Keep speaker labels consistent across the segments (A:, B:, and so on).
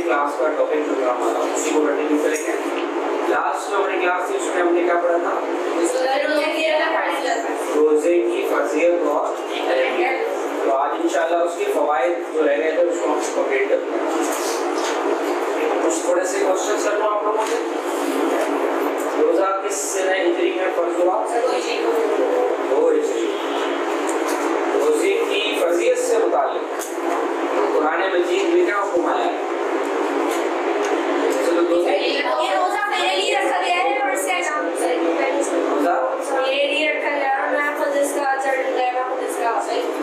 A: Class का topic जो था हमारा उसी को कंटिन्यू करेंगे। लास्ट जो हमारी क्लास थी उसमें हमने क्या पढ़ा था? रोजे की फजीलत और अहमियत। तो आज इंशाल्लाह उसके फवाइद जो रह गए थे उसको हम कंप्लीट करते हैं। कुछ थोड़े से क्वेश्चंस कर लो आप लोगों से। रोजा किस हिजरी में फर्ज हुआ? 2 हिजरी। रोजे की फजीलत से मुताल्लिक कुरान मजीद में क्या हुक्म आया है?
B: ये रोजा मेरे लिए रखा गया है और इसका नाम
A: रोजा
B: मेरे लिए रखा गया है। मैं खुद इसका अजर लूंगा, मैं खुद इसका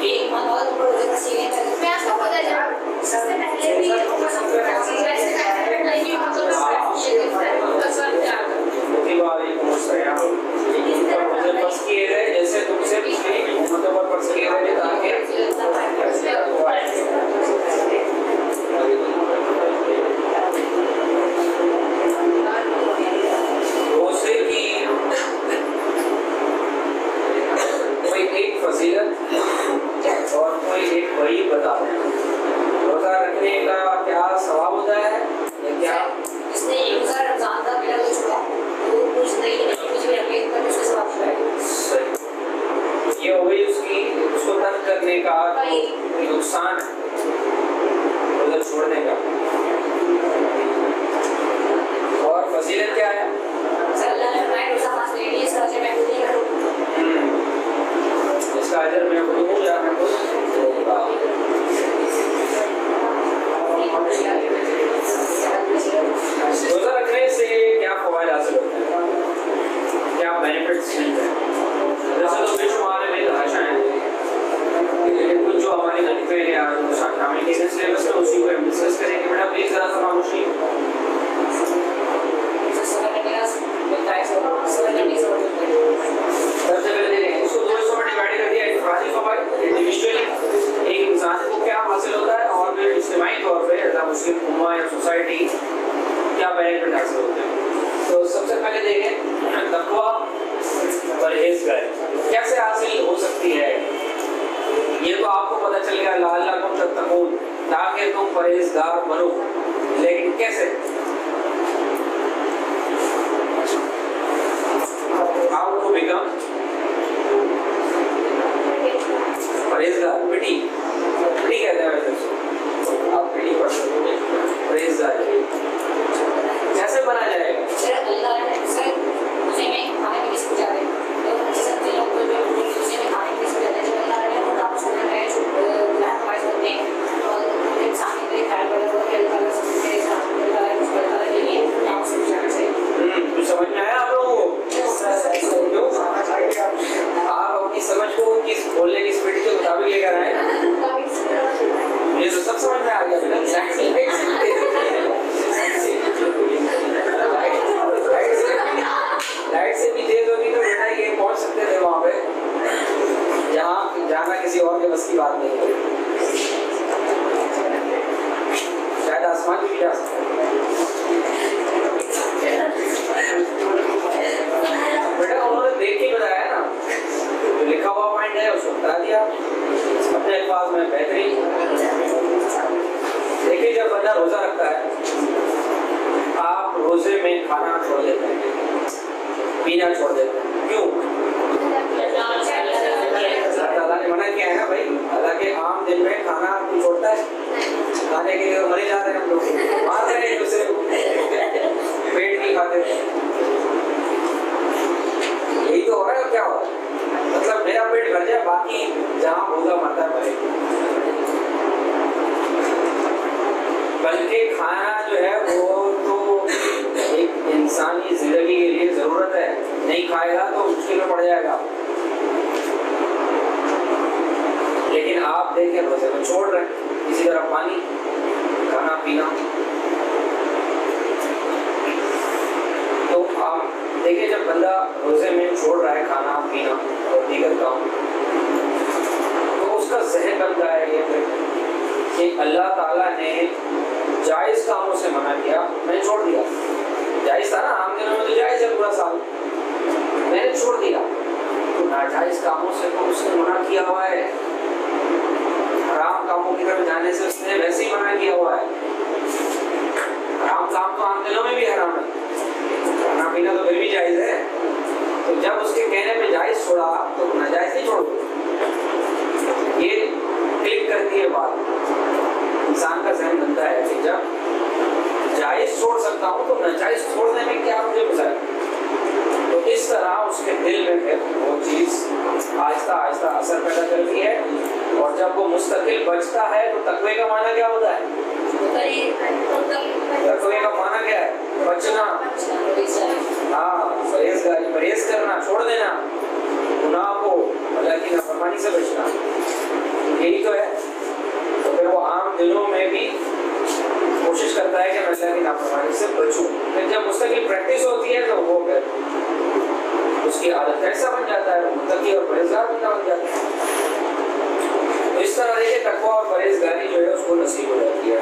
B: एक मंगवा दूंगा रोजे का सीने तक। मैं आपको पता चला इससे पहले भी
A: जैसे तुमसे पिछले उम्मतों पर फर्ज किए गए ताकि रोजे की कोई एक फजीलत और कोई एक बड़ी बता दें। रोजा रखने का क्या सवाब होता है या क्या?
B: इसने एक रोजा रमजान का पहला तो छोड़ा तो कुछ नहीं कुछ भी रखे तो उसका सवाब है।
A: ये हो गई उसको तर्क करने का नुकसान है रोजा छोड़ने का। और फजीलत क्या है? इसका अजर मैं खुद हूँ या मैं खुद दूंगा। रोजा रखने से क्या फवायद हासिल होते हैं, क्या बेनिफिट्स मिलते हैं? वैसे तो बेशुमार में तमाशा है, लेकिन कुछ जो हमारे तरीके हैं शामिल किए सिलेबस में उसी को हम डिस्कस करेंगे। बेटा प्लीज ज़रा सा खामोशी। सबसे पहले देखें इसको 2 हिस्सों में डिवाइड कर दिया। इफरादी फवायद इंडिविजुअली एक इंसान को क्या हासिल होता है और फिर इज्तिमाई तौर पे एज अ मुस्लिम उम्मा या सोसाइटी क्या बेनिफिट हासिल होते हैं। तो सबसे पहले देखें तकवा परहेज़गारी कैसे हासिल हो सकती है। ये तो आपको पता चल गया लअल्लकुम तत्तकून, ताकि तुम परहेज़गार बनो, लेकिन कैसे? How to become परहेज़गार? पिटी कहते हैं वैसे उसको, आप पिटी पढ़ सकते हो। परहेज़गार कैसे बना जाएगा? कुछ समझ में आया आप लोगों को? आप अपनी समझ को उनकी बोलने की स्पीड के मुताबिक लेकर आए। ये तो सब समझ में आ गया। लाइट से भी तेज होगी तो बेटा ये पहुंच सकते थे वहां पे जहाँ जाना किसी और के बस की बात नहीं है। शायद आसमान भी जा सकता बेटा। उन्होंने देख के बताया ना, जो लिखा हुआ पॉइंट है उसको बता दिया अपने अल्फाज में। बेहतरीन। देखिए जब बंदा रोजा रखता है, आप रोजे में खाना छोड़ देते हैं, पीना छोड़ देते हैं, क्यों? अल्लाह ने मना किया है ना भाई। हालांकि आम दिन में खाना कोई छोड़ता है? खाने के लिए मरे जा रहे हैं हम लोग, मार रहे हैं एक दूसरे को, पेट नहीं खाते। यही तो हो रहा है और क्या हो रहा है? मतलब मेरा पेट भर जाए, बाकी जहाँ भूखा मरता है भाई। बल्कि खाना जो है वो तो एक इंसानी जिंदगी के लिए जरूरत है, नहीं खाएगा तो मुश्किल में पड़ जाएगा। लेकिन आप देखें रोजे में छोड़ रहे हैं, इसी तरह पानी, खाना पीना। तो आप देखिए जब बंदा रोजे में छोड़ रहा है खाना पीना और दीगर काम, तो उसका ज़हन बनता है ये कि अल्लाह ताला ने जायज़ कामों से मना किया, मैंने छोड़ दिया। जायज़ था ना, आम दिनों में तो जायज़ है पूरा साल, मैंने छोड़ दिया। तो नाजायज़ कामों से तो उसने मना किया हुआ है, हराम कामों की तरफ जाने से उसने वैसे ही मना किया हुआ है। हराम काम तो आम दिनों में भी हराम है, खाना पीना तो फिर भी जायज है। तो जब उसके कहने पे जायज छोड़ा तो नाजायज नहीं छोड़ दो। ये क्लिक करती है बात, इंसान का जहन बनता है कि जब जायज छोड़ सकता हूँ तो नाजायज छोड़ने में क्या मुझे मजा। तो इस तरह उसके दिल में फिर वो चीज़ आहिस्ता आहिस्ता असर पैदा करती है। और जब वो मुस्तकिल बचता है तो तकवे का माना क्या होता है? तकवे का माना क्या है? बचना, हाँ, परहेजगारी, परहेज करना, छोड़ देना गुनाह को, अल्लाह की नाफरमानी से बचना, यही तो है। तो फिर वो आम दिनों में भी कोशिश करता है कि मैं अल्लाह की नाफरमानी से बचूं। फिर जब मुस्तकिल प्रैक्टिस होती है तो वो फिर उसकी आदत कैसा बन जाता है, वो मुत्तकी और परहेजगार बंदा बन जाता है। तो इस तरह से तकवा और परहेजगारी जो है उसको नसीब हो जाती है।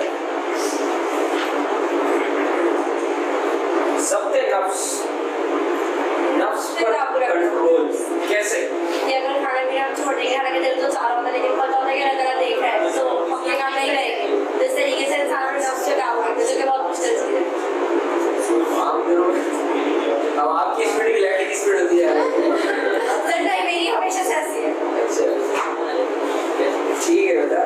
A: ज़ब्ते नफ्स, नफ्स पर कंट्रोल कैसे?
B: कि अगर खाना पीना हम छोड़ेंगे, हालांकि दिल तो चाह रहा होता है लेकिन पता होता है कि अल्लाह ताला देख रहा है, तो हम ये काम नहीं करेंगे। तो इस तरीके से इंसान अपने नफ्स पे काबू करते हैं, जो कि बहुत मुश्किल चीज़ है।
A: आम दिनों में अब आपकी स्पीड की लाइट की स्पीड होती है।
B: नहीं, मेरी हमेशा से ऐसी है।
A: अच्छा, ठीक है बेटा।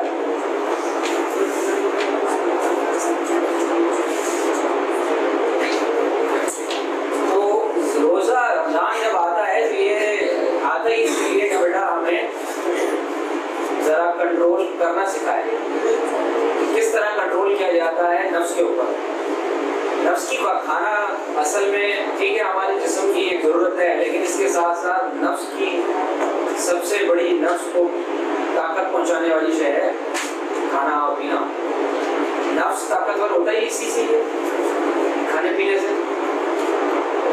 A: तो रोजा रमजान जब आता है तो ये आता ही इसलिए कि बेटा हमें जरा कंट्रोल करना सिखाए। किस तरह कंट्रोल किया जाता है नफ्स के ऊपर। नफ्स की खाना असल में ठीक है हमारे जिस्म की एक ज़रूरत है, लेकिन इसके साथ साथ नफ्स की सबसे बड़ी, नफ्स को ताकत पहुंचाने वाली शय है खाना और पीना। नफ्स ताकतवर होता ही इसी से है, खाने पीने से।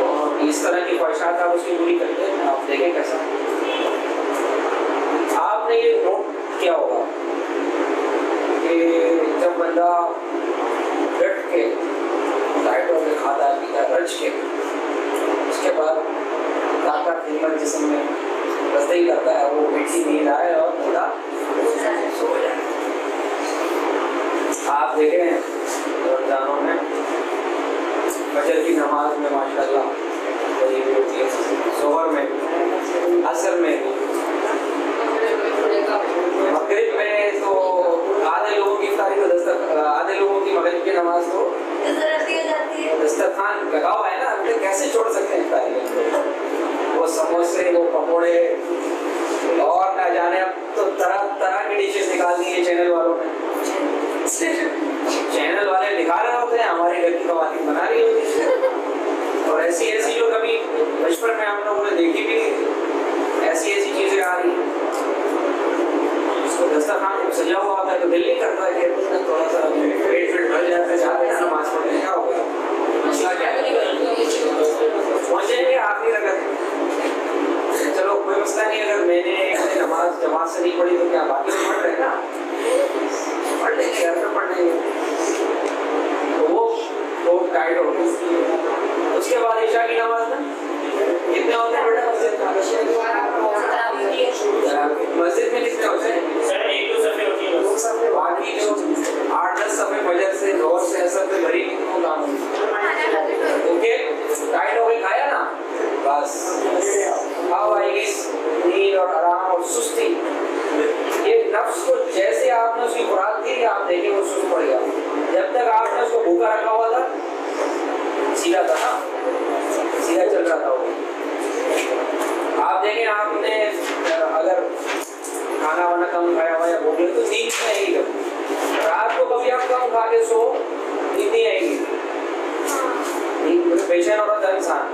A: और इस तरह की ख्वाहिशात आप उसकी पूरी करते हैं, आप देखें कैसा। आपने ये नोट किया होगा कि जब बंदा डट के डाइटों में खाता पीता रच के, उसके बाद ताकत हिम्मत जिस्म में बसते ही करता है, वो मीठी नींद आए और बंदा सो जाए। आप देखें रमजानों में फजर की नमाज में माशाल्लाह वही होती है, ज़ोहर में, असर में, मगरिब में तो आधे लोगों की इफ्तारी को आधे लोगों की मगरिब की नमाज तो दस्तरखान लगा हुआ है ना, तो कैसे छोड़ सकते हैं इफ्तारी में? वो समोसे, वो पकोड़े और ना जाने अब तो तरह तरह की डिशेस निकाल दी है चैनल वालों ने। चैनल वाले दिखा रहे होते हैं, हमारी घर की ख़वातीन बना रही होती है। और ऐसी ऐसी जो कभी बचपन में हम लोगों ने देखी भी नहीं, ऐसी ऐसी चीज़ें आ रही हैं। दस्तरखान सजा हुआ होता है तो दिल नहीं करता है कि थोड़ा सा पेट भर जाता है, जाते हैं नमाज पढ़ने, क्या होगा मसला क्या है? पहुँचेंगे आखिरी रकत, चलो कोई मसला नहीं। अगर मैंने नमाज जमात से नहीं पढ़ी तो क्या बाकी तो पढ़ रहे ना, पढ़ लेंगे, घर में पढ़ लेंगे। तो वो टाइट हो गई। उसके बाद ईशा की नमाज में कितने होते हैं बेटा? मस्जिद में कितने होते हैं? बाकी जो 8-10 सफ़े फजर से जोर से असर पे भरी कितनों काम ओके टाइट हो गई, खाया ना, बस अब आएगी नींद और आराम और सुस्ती। ये नफ्स को जैसे आपने उसकी खुराक दी, आप देखें वो सुस्त पड़ गया। जब तक आपने उसको भूखा रखा हुआ था सीधा था ना, सीधा चल रहा था वो। आप देखें आपने अगर खाना वाना कम खाया हुआ या भूख लगी तो नींद नहीं आएगी कभी। रात को कभी आप कम खा के सो, नींद नहीं आएगी, नींद बेचैन हो रहा था इंसान।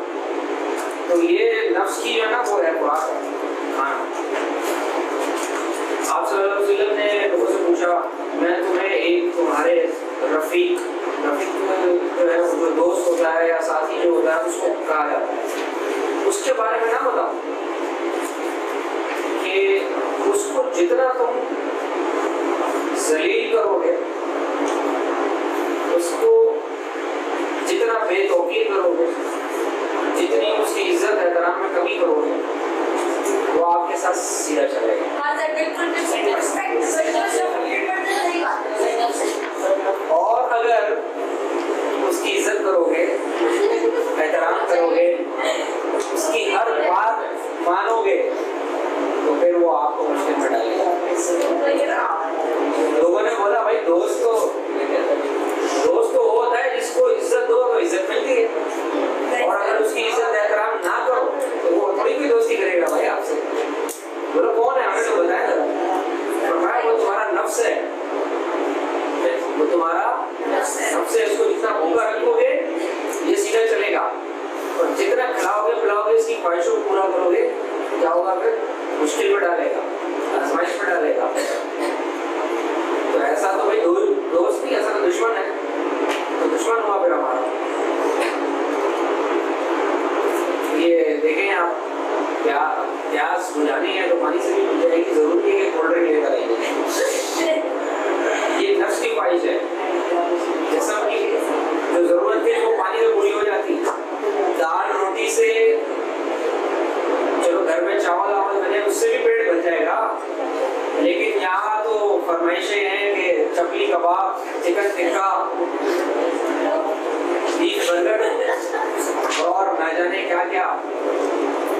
A: तो ये नफ्स की जो है ना वो है खुराक खाना। आप सल्लल्लाहु अलैहि वसल्लम ने लोगों से पूछा, मैं तुम्हें एक तुम्हारे रफ़ीक जो है जो दोस्त होता है या साथी जो होता है उसको कहा जाता है, उसके बारे में ना बताऊं कि उसको जितना तुम जलील करोगे, उसको जितना बेतौकीर करोगे, जितनी उसकी इज्जत एहतराम में कमी करोगे, वो आपके साथ सीधा चलेगा। और अगर उसकी करोगे, एहतराम करोगे, उसकी हर बात मानोगे, तो फिर वो आपको मुश्किल में डालेगा। लोगों ने बोला भाई दोस्त तो वो होता है जिसको इज्जत दो तो इज्जत मिलती है, और अगर उसकी इज्जत एहतराम ना करो तो वो थोड़ी भी दोस्ती करेगा भाई आपसे। बोलो कौन है, हमें तो बताया ना। फरमाया वो तुम्हारा नफ्स है, वो तुम्हारा नफ्स है। इसको जितना भूखा रखोगे ये सीधा चलेगा, और जितना खिलाओगे पिलाओगे इसकी ख्वाहिशों को पूरा करोगे, क्या होगा फिर मुश्किल में डालेगा, आजमाइश में डालेगा। तो ऐसा तो भाई दोस्त नहीं, ऐसा तो दुश्मन है, तो दुश्मन हुआ फिर हमारा। ये देखें आप, प्यास बुझानी है तो पानी से भी बुझ जाएगी, जरूरी है कि कोल्ड ड्रिंक लेकर आएंगे। ये नफ्स की ख्वाहिश है, जिस्म की जो जरूरत है वो पानी में पूरी हो जाती है। दाल रोटी से चलो घर में चावल आवल बने उससे भी पेट भर जाएगा, लेकिन यहाँ तो फरमाइशें हैं कि चपली कबाब, चिकन टिक्का, बीफ बर्गर और ना जाने क्या क्या।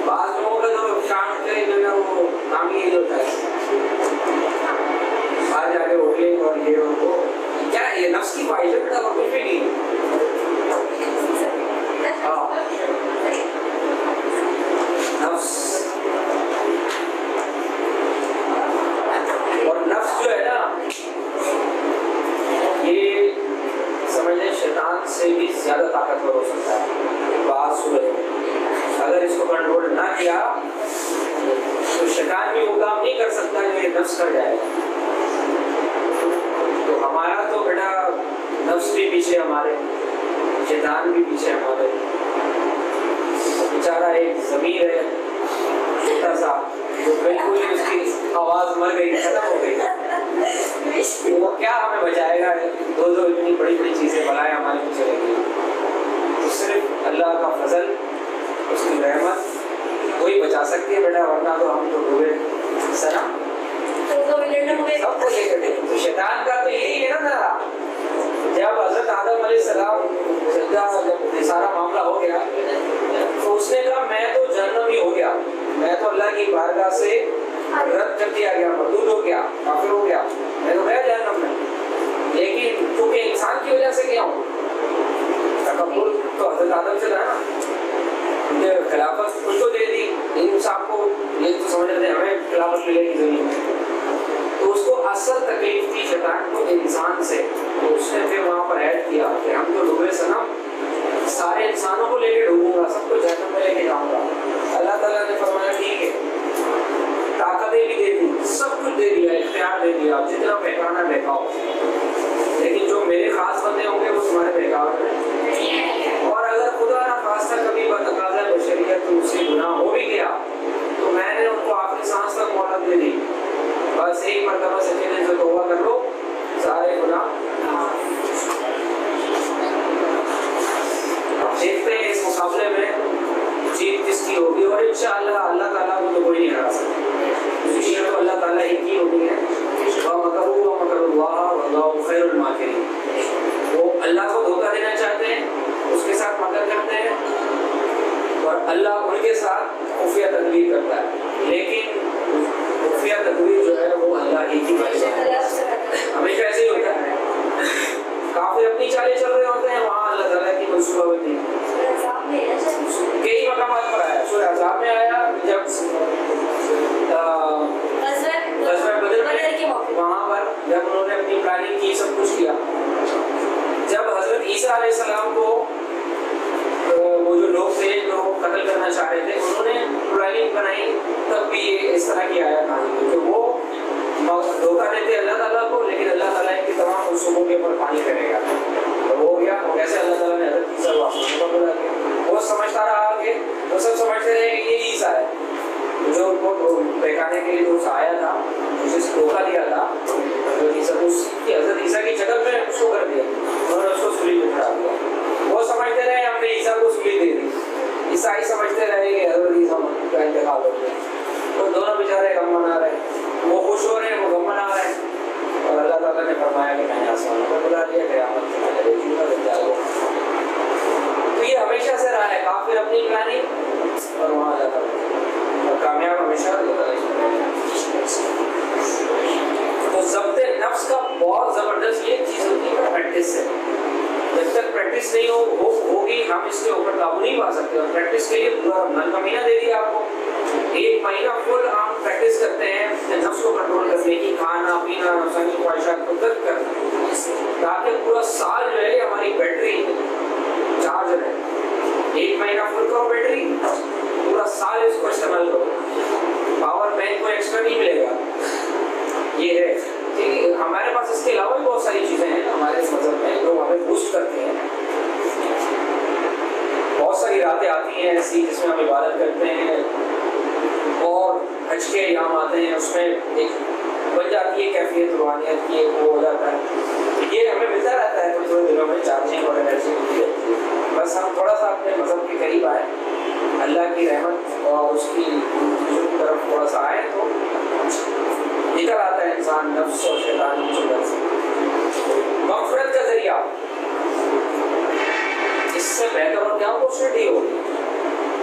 A: बाज लोगों का जो शाम के जो है वो काम ही होता है, बाहर जाके होटलें और ये और वो। क्या ये नफ्स की ख्वाहिश है बेटा, और कुछ भी नहीं। नफ्स और नफ्स जो है ना, ये समझ लें शैतान से भी ज्यादा ताकतवर हो सकता है। बात सुने, अगर इसको कंट्रोल ना किया तो शैतान भी वो काम नहीं कर सकता जो ये नफ्स कर जाएगा। तो हमारा तो बेटा नफ्स भी पीछे हमारे, शैतान भी पीछे हमारे। बेचारा एक ज़मीर है छोटा सा, तो बिल्कुल ही उसकी आवाज़ मर गई, खत्म हो गई। तो वो क्या हमें बचाएगा? दो इतनी बड़ी बड़ी चीज़ें बनाए हमारे पीछे लगी। तो सिर्फ अल्लाह का फजल, उसकी रहमत कोई बचा सकती है बेटा, वरना तो हम तो डूबे सनम सबको लेकर। तो शैतान का तो यही है ना, जब हजरत आदम अलैहिस्सलाम जब सारा मामला हो गया तो उसने कहा मैं तो जहन्नमी हो गया, मैं तो अल्लाह की बारगाह से रद्द कर दिया गया, मरदूद हो गया, काफिर हो गया, मैं तो गया जहन्नम में। लेकिन क्योंकि इंसान की वजह से क्या हूँ, तकब्बुर तो हजरत आदम से था ना, खिलाफत उसको दे दी, इंसान को ये तो समझ रहे थे हमें खिलाफत मिलेगी जमीन में। तो उसको असल तकलीफ थी शैतान को इंसान से, तो उसने फिर वहाँ पर ऐड किया कि हम तो डूबे सनम, सारे इंसानों को लेके डूबूंगा, सबको जहन्नम में लेके जाऊंगा। अल्लाह ताला ने फरमाया ठीक है, ताकतें भी दे दी, सब कुछ दे दिया, इख्तियार दे दिया, जितना बहकाना बहकाओ, लेकिन जो मेरे खास बंदे होंगे वो तुम्हारे बहकाव में। और अगर खुदा ना खास्ता कभी बतकाज़ा बशरियत तुमसे गुनाह हो भी गया तो मैंने उनको आखिरी सांस तक मोहलत दे दी, बस एक मरतबा सच्चे दिल से तौबा कर लो, सारे गुनाह। देखते हैं इस मुकाबले में जीत किसकी होगी, और इंशाअल्लाह अल्लाह ताला को तो कोई नहीं हरा सकता, जीत तो अल्लाह ताला ही की होती है। वो अल्लाह को धोखा देना चाहते हैं, उसके साथ मकर करते हैं, और अल्लाह उनके साथ खुफिया तदबीर करता है, लेकिन खुफिया तदबीर जो है वो अल्लाह ही की हमेशा ऐसे ही होता है। काफिर अपनी चालें चल रहे होते हैं, वहाँ अल्लाह ताला की मंसूबाबंदी कई मकामात पर आया। सूरह अज़ाब में आया, जब वहाँ पर जब उन्होंने अपनी प्लानिंग की, सब कुछ किया, जब हजरत ईसा अलैहिस्सलाम को वो जो लोग थे जो कत्ल करना चाह रहे थे, उन्होंने प्लानिंग बनाई, तब भी इस तरह की आया था कि वो धोखा देते अल्लाह ताला को, लेकिन अल्लाह ताला की तमाम उसूलों के ऊपर पानी करेगा। तो वो हो गया, और कैसे अल्लाह ताला ने हजरत ईसा को बुला दिया। वो समझता रहा आगे, तो सब समझते रहे कि ये ईसा है जो उनको बहकाने के लिए जो आया था, जिसे धोखा दिया था, हजरत ईसा की जगह में उसको कर दिया, उन्होंने उसको सूली पे चढ़ा दिया। वो समझते रहे हमने ईसा को सूली दे दी, ईसाई समझते रहे कि हजरत ईसा का इंतकाल हो गया। तो दोनों बेचारे गम मना रहे, वो खुश हो रहे हैं, वो गम मना रहे हैं। और अल्लाह ताला ने फरमाया कि मैंने आसमान पर बुला लिया, क़यामत से पहले भेजूंगा, हम इसके ऊपर काबू नहीं पा सकते। और प्रैक्टिस के लिए पूरा रमजान का महीना दे दिया आपको, 1 महीना फुल हम प्रैक्टिस करते हैं नफ्स को कंट्रोल करने की, खाना पीना नफ्सानी ख्वाहिशात को तर्क करना, ताकि पूरा साल जो है हमारी बैटरी चार्ज रहे। 1 महीना फुल करो बैटरी, पूरा साल इसको इस्तेमाल करो, पावर बैंक को एक्स्ट्रा नहीं मिलेगा। ये है ठीक है। हमारे पास इसके अलावा भी बहुत सारी चीज़ें हैं हमारे मजहब में जो हमें बूस्ट करती हैं। बहुत सारी रातें आती हैं ऐसी जिसमें हम इबादत करते हैं और हज के अय्याम आते हैं, उसमें एक बन जाती है कैफियत रूहानियत की, वो हो जाता है। ये हमें मिलता रहता है थोड़े थोड़े दिनों में चार्जिंग और एनर्जी मिलती रहती है। बस हम थोड़ा सा अपने मजहब के करीब आए, अल्लाह की रहमत और उसकी तरफ थोड़ा सा आए तो निकल आता है इंसान नफ्स और शैतान की चुंगल से। मग़फ़िरत का जरिया, इससे बेहतर और क्या अपॉर्चुनिटी होगी।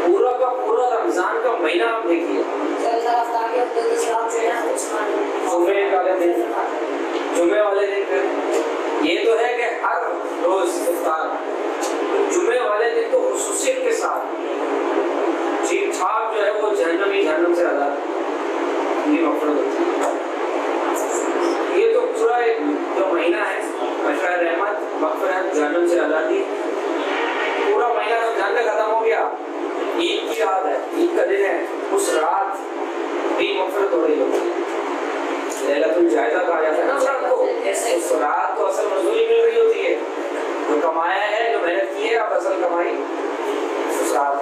A: पूरा का पूरा रमजान का महीना आप देखिए, जुम्मे वाले दिन फिर ये तो है कि हर रोज इफ्तार, जुम्मे वाले दिन तो खुसूसियत के साथ ठीक ठाक जो है वो जहन्नम से आज़ाद ये मग़फ़िरत होती है। ये तो पूरा एक जो महीना है अशरा रहमत मग़फ़िरत जहन्नम से आज़ादी, पूरा महीना रमजान का खत्म हो गया, ईद की रात है, ईद का दिन है, उस रात भी मग़फ़िरत हो रही होती है। लैलतुल जायज़ा कहा जाता है ना उस रात को, उस रात को असल मजदूरी मिल रही होती है, जो कमाया है जो मेहनत की है अब असल कमाई उस रात।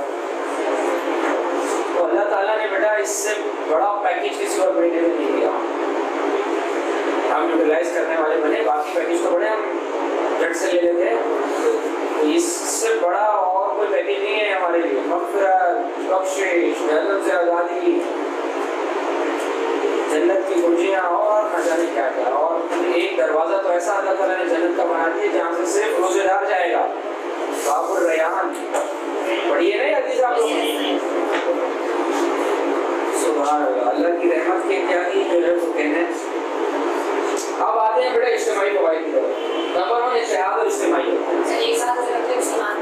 A: तो अल्लाह ताला ने बेटा इससे बड़ा पैकेज किसी और महीने में नहीं दिया। हम यूटिलाइज करने वाले बने, बाकी पैकेज तो बड़े हम झट से ले लेते हैं, इससे बड़ा और कोई पैकेज नहीं है हमारे लिए। मग़फ़िरत, बख्शिश, जन्नत से आज़ादी, जन्नत की कुंजियाँ और न जाने क्या क्या। और एक दरवाज़ा तो ऐसा अल्लाह ताला ने जन्नत का बना दिया जहाँ से सिर्फ रोज़ेदार जाएगा, बाबुर रैयान। पढ़िए नहीं हदीस आप लोग, सुभान अल्लाह, अल्लाह की रहमत के क्या ही जो है वो कहने। अब आते हैं बेटा इज्तिमाई फ़वाइद की तरफ। नंबर 1 इज्तिहाद और इज्तिमाई।
B: एक साथ हो सकते हैं मुसलमान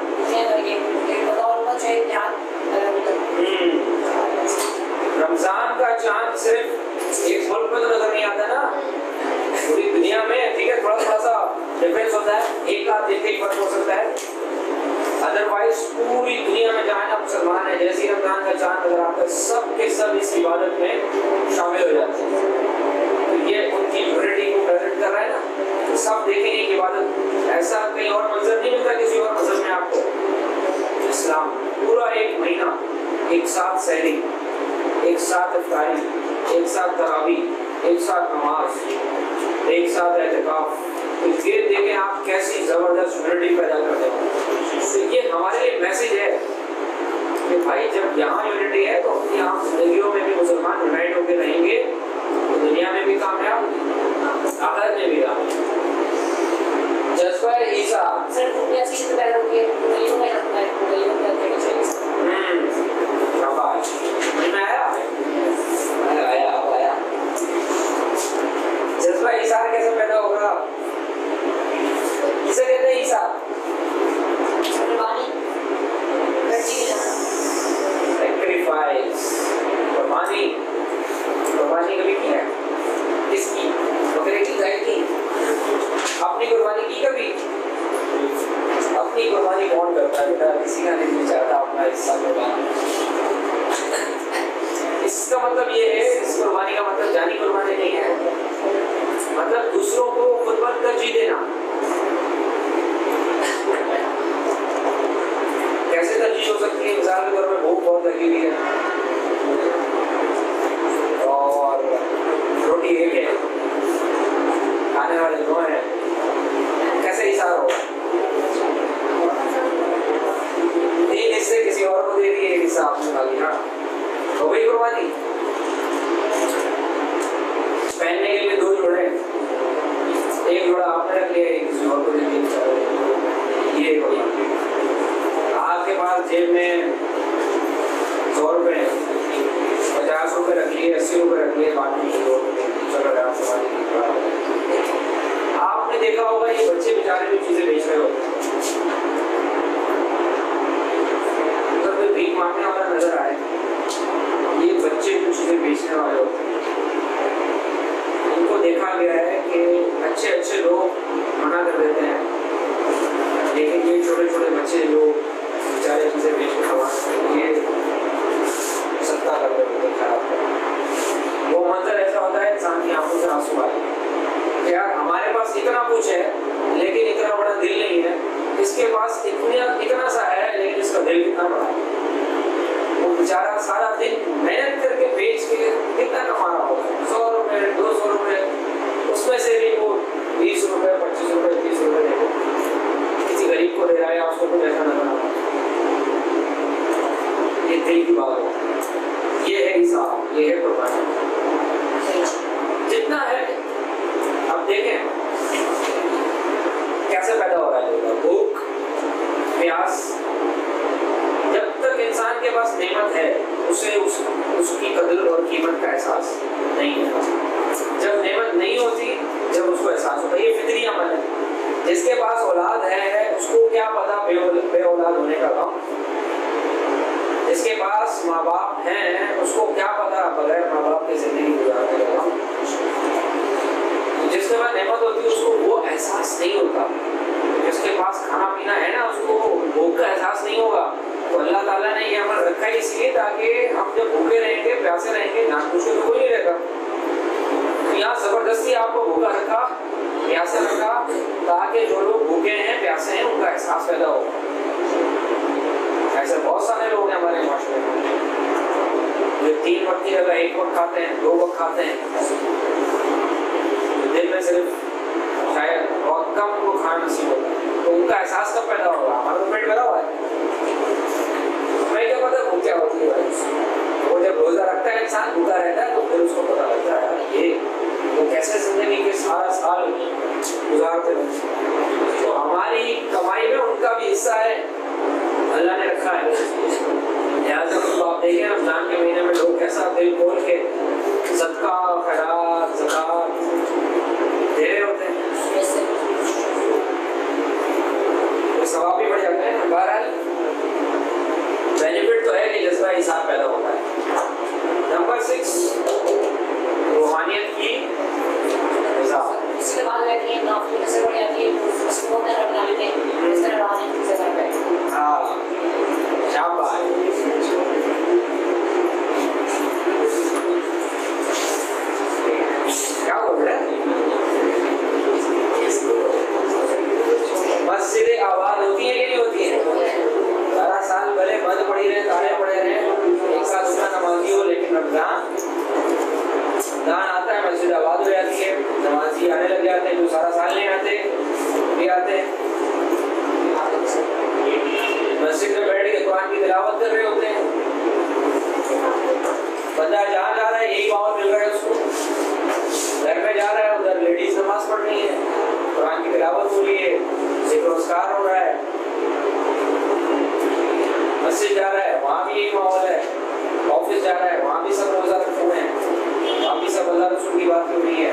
A: रमजान का चांद सिर्फ एक मुल्क में तो नजर नहीं आता ना, पूरी दुनिया में ठीक है, थोड़ा सा डिफरेंस होता है, एक आध दिन एक फर्क हो सकता है, अदरवाइज पूरी दुनिया में जहाँ ना मुसलमान है जैसे रमजान का चांद नजर आता है सब के सब इस इबादत में शामिल हो जाते हैं। तो ये उनकी यूनिटी को प्रेजेंट कर रहा है ना, तो सब देखेंगे कि इबादत ऐसा कहीं और मंजर नहीं मिलता किसी और मजहब में आपको। इस्लाम पूरा एक महीना एक साथ सहरी, एक साथ इफ्तारी, एक साथ तरावी, एक साथ नमाज, एक साथ एहतिकाफ। तो ये देखें आप कैसी जबरदस्त यूनिटी पैदा करते हो। तो ये हमारे लिए मैसेज है कि भाई जब यहाँ यूनिटी है तो यहाँ जिंदगियों में भी मुसलमान यूनाइट होकर रहेंगे तो दुनिया में भी कामयाब, आखिरत में भी कामयाब। जज्बा ईसा जज्बा ईसार कैसे पैदा होगा? किसे कहते हैं ईसार? सैक्रिफाइस, कुर्बानी। कुर्बानी कभी की है? किसकी? बकरे की, गाय की? अपनी कुर्बानी की कभी? अपनी कुर्बानी कौन करता है बेटा? किसी का नहीं चाहता अपना हिस्सा कुर्बानी। इसका मतलब ये है, इस कुर्बानी का मतलब जानी कुर्बानी नहीं है, मतलब दूसरों को खुद पर तरजीह देना। कैसे तरजीह हो सकती है? मिसाल के तौर पर भूख बहुत लगी हुई है और रोटी एक है, खाने वाले 2 हैं, कैसे इशारा होगा? 3 हिस्से किसी और को दे दिए, हिस्सा आपने खा लिया, हो गई कुर्बानी। पहनने के लिए 2 जोड़े, एक जोड़ा आपने रख लिया, एक किसी और को दे दिया, ये कुर्बानी। आपके पास जेब में 100 रुपये, 50 रुपये रख लिए, 80 रुपये रख लिए, बाकी चलो आपने देखा होगा ये बच्चे बेचारे जो चीजें बेच रहे होते हैं, देखा गया है कि अच्छे अच्छे लोग मना कर देते हैं, लेकिन ये छोटे छोटे बच्चे जो बेचारे उनसे बेच के खवा ये सत्ता कर देते हैं खराब। वो मंजर ऐसा होता है इंसान की आंखों से आंसू आए। यार हमारे पास इतना कुछ है लेकिन इतना बड़ा दिल नहीं है, इसके पास इतना सा है लेकिन इसका दिल कितना बड़ा है। वो बेचारा सारा दिन मेहनत करके बेच के कितना कमा रहा होगा, 100 रुपए 200 रुपए, उसमें से भी वो 20 रुपए 25 रुपए 30 रुपए देखो किसी गरीब को दे रहा है या उसको कुछ ऐसा नजर आ रहा है। ये दिल की बात है, ये है हिसाब, ये है कुर्बानी। जितना है अब देखें कैसे पैदा हो रहा है भूख प्यास। जब तक इंसान के पास नेमत है उसे उसकी कदर और कीमत का एहसास नहीं है। जब नेमत नहीं होती जब उसको एहसास होता है, ये फितरी अमल है। जिसके पास औलाद है उसको क्या पता बे औलाद होने का गम, जिसके पास माँ बाप हैं उसको क्या पता बगैर माँ बाप की जिंदगी गुजारने का गम। जिसके पास नेमत होती है उसको वो एहसास नहीं होता। जिसके पास खाना पीना है ना उसको भूख का एहसास नहीं होगा। तो अल्लाह ताला ने ये अमल रखा है इसलिए ताकि हम जब भूखे रहेंगे प्यासे रहेंगे जानबूझ के तो कोई नहीं रहेगा। तो यहाँ जबरदस्ती आपको भूखा रखा प्यासा रखा ताकि जो लोग भूखे हैं प्यासे हैं उनका एहसास पैदा हो। ऐसे बहुत सारे लोग हैं हमारे माशरे में जो 3 वक्त की जगह 1 वक्त खाते हैं 2 वक्त खाते हैं। दिन में सिर्फ शायद बहुत कम उनको खाना नसीब होता है, तो उनका एहसास कब पैदा होगा? हमारा तो पेट भरा हुआ है, मैं क्या पता भूख क्या होती है भाई। वो जब रोजा रखता है इंसान भूखा रहता है तो फिर उसको पता लगता है यार ये वो कैसे जिंदगी के सारा साल गुजारते हैं। तो हमारी कमाई में उनका भी हिस्सा है, अल्लाह ने रखा है। लिहाजा तो आप देखें रमजान के महीने में लोग कैसा दिल खोल के सदका खैरात ज़कात दे रहे होते हैं, तो सवाब भी बढ़ जाता है ना। बहरहाल बेनिफिट तो है कि जज्बा हिसाब पैदा होता है। नंबर 6 रूहानियत की
B: इसके बाद रहती है नाफी कैसे बढ़ जाती है उसको में रखना लेते हैं इस तरह रूहानियत से करते हैं।
A: हाँ शाबाश। क्या बोल रहे हैं? मस्जिदें आबाद होती है कि नहीं होती है? सारा साल भले बंद पड़ी रहे ताले पड़े रहे, एक साथ दूसरा नमाजी हो, लेकिन रमजान आता है मस्जिद आबाद हो जाती है, नमाजी आने लग जाते हैं जो सारा साल नहीं आते भी आते हैं। मस्जिद में बैठ के कुरान की तिलावत कर रहे होते हैं। बंदा जहाँ जा रहा है यही माहौल मिल रहा है उसको। घर में जा रहा है उधर लेडीज नमाज पढ़ रही है, कुरान की तिलावत हो रही है, जिक्र-ओ-अस्कार हो रहा है। मस्जिद जा रहा है वहाँ भी यही माहौल है। ऑफिस जा रहा है वहाँ भी सब रोजा रखे हुए हैं, वहाँ भी सब अल्लाह रसूल की बात हो रही है।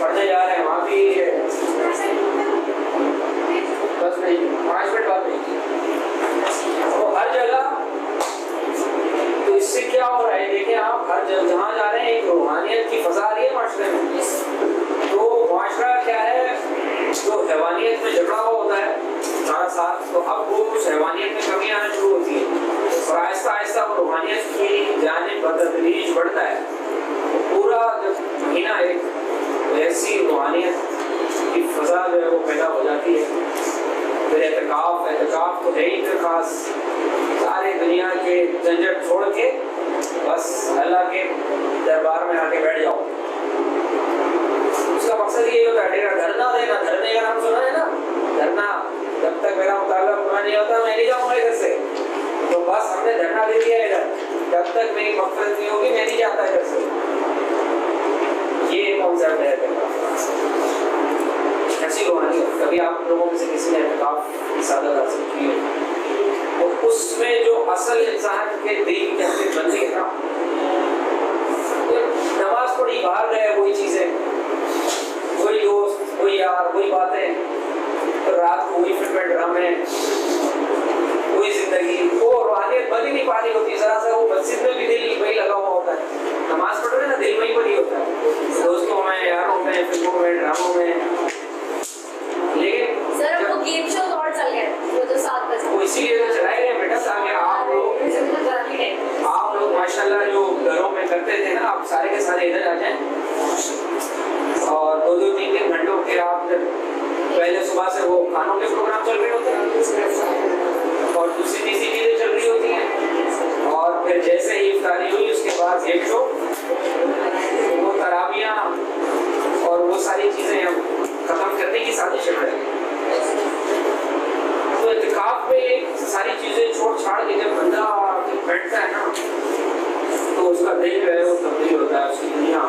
A: पढ़ने जा रहे हैं वहाँ भी यही है। बस नहीं 5 मिनट बाद नहीं, तो हर जगह। तो इससे क्या हो रहा है देखें आप, हर जहाँ जा रहे हैं एक रूहानियत की फजा आ रही है माशरे में। तो माशरा क्या है जो हैवानियत में झगड़ा हुआ होता है सारा साल, तो अब वो उस हैवानियत में कमी आना शुरू होती है और आहिस्ता आहिस्ता वो रूहानियत की जानिब बतदरीज बढ़ता है। पूरा जब महीना एक ऐसी रूहानियत की फजा जो है वो पैदा हो जाती है। फिर एहतिकाफ तो है ही फिर खास, सारे दुनिया के झंझट छोड़ के बस अल्लाह के दरबार में आके बैठ जाओ। उसका मकसद ये होता है धरना देना। धरने का नाम सुना है ना, धरना। जब तक मेरा मुताबिका पूरा नहीं होता मैं नहीं जाऊंगा इधर से, तो बस हमने धरना दे दिया इधर, जब तक मेरी मकसद नहीं होगी मैं नहीं जाता इधर से। ये कॉन्सेप्ट है ऐसी रूहानियत। कभी आप लोगों में से किसी ने एहतिकाफ की सादत हासिल की हो तो उसमें जो असल इंसान के दिल के अंदर बंदी है ना, नमाज पढ़ी बाहर गए वही चीजें, वही दोस्त वही यार वही बातें, तो रात को वही फिल्में ड्रामे वही जिंदगी, वो रूहानियत बन ही नहीं पा रही होती जरा सा। वो मस्जिद में भी दिल वही लगा हुआ होता है, नमाज पढ़ रहे ना दिल वही बनी होता है, दोस्तों में इफ्तारी हुई, उसके बाद एक शो, वो तराबियाँ और वो सारी चीज़ें हम ख़त्म करने की साजिश है। तो इत्तिकाफ में सारी चीज़ें छोड़ छाड़ के जब बंदा बैठता है ना, तो उसका दिल जो है वो तब्दील होता है, उसकी दुनिया